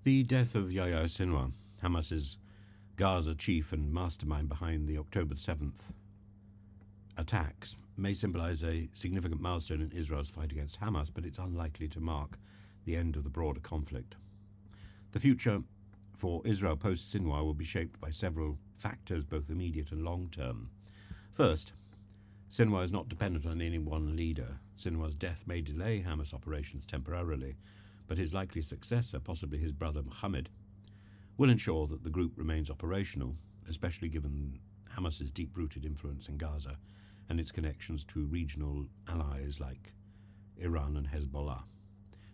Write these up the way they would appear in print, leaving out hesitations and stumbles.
The death of Yahya Sinwar, Hamas's Gaza chief and mastermind behind the October 7th attacks, may symbolize a significant milestone in Israel's fight against Hamas, but it's unlikely to mark the end of the broader conflict. The future for Israel post-Sinwar will be shaped by several factors, both immediate and long-term. First, Sinwar is not dependent on any one leader. Sinwar's death may delay Hamas operations temporarily, but his likely successor, possibly his brother Mohammed, will ensure that the group remains operational, especially given Hamas's deep-rooted influence in Gaza and its connections to regional allies like Iran and Hezbollah.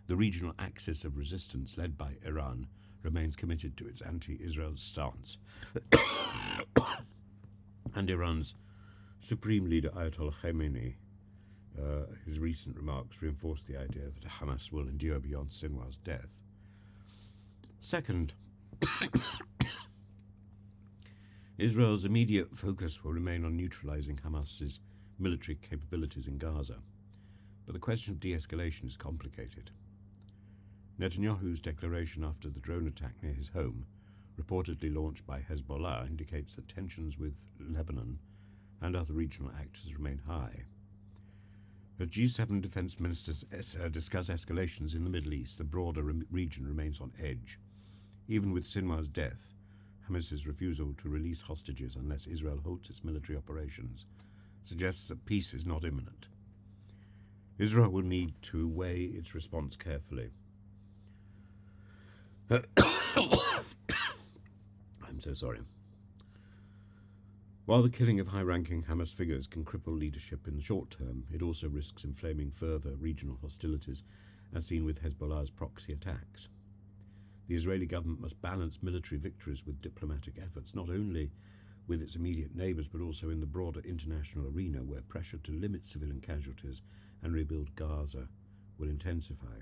The regional axis of resistance led by Iran remains committed to its anti-Israel stance, and Iran's Supreme Leader Ayatollah Khamenei, his recent remarks reinforce the idea that Hamas will endure beyond Sinwar's death. Second, Israel's immediate focus will remain on neutralizing Hamas's military capabilities in Gaza, but the question of de-escalation is complicated. Netanyahu's declaration after the drone attack near his home, reportedly launched by Hezbollah, indicates that tensions with Lebanon and other regional actors remain high. As G7 defense ministers discuss escalations in the Middle East, the broader region remains on edge. Even with Sinwar's death, Hamas's refusal to release hostages unless Israel halts its military operations suggests that peace is not imminent. Israel will need to weigh its response carefully. I'm so sorry. While the killing of high-ranking Hamas figures can cripple leadership in the short term, it also risks inflaming further regional hostilities, as seen with Hezbollah's proxy attacks. The Israeli government must balance military victories with diplomatic efforts, not only with its immediate neighbours, but also in the broader international arena, where pressure to limit civilian casualties and rebuild Gaza will intensify.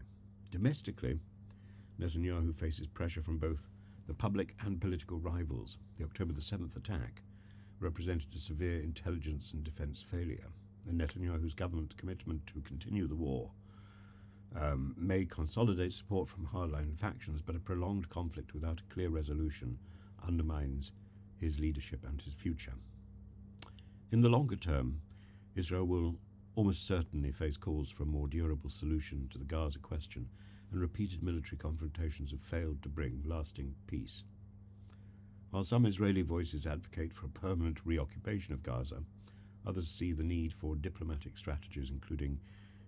Domestically, Netanyahu faces pressure from both the public and political rivals. The October the 7th attack represented a severe intelligence and defence failure, and Netanyahu's government's commitment to continue the war may consolidate support from hardline factions, but a prolonged conflict without a clear resolution undermines his leadership and his future. In the longer term, Israel will almost certainly face calls for a more durable solution to the Gaza question, and repeated military confrontations have failed to bring lasting peace. While some Israeli voices advocate for a permanent reoccupation of Gaza, others see the need for diplomatic strategies, including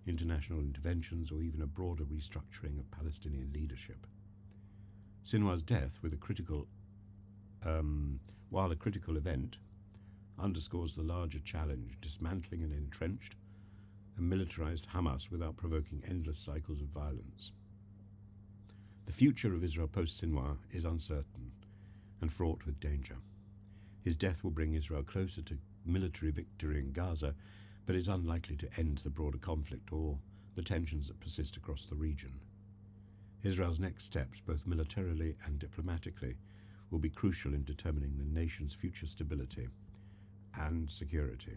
international interventions or even a broader restructuring of Palestinian leadership. Sinwar's death, while a critical event, underscores the larger challenge: dismantling an entrenched and militarized Hamas without provoking endless cycles of violence. The future of Israel post-Sinwar is uncertain and fraught with danger. His death will bring Israel closer to military victory in Gaza, but it's unlikely to end the broader conflict or the tensions that persist across the region. Israel's next steps, both militarily and diplomatically, will be crucial in determining the nation's future stability and security.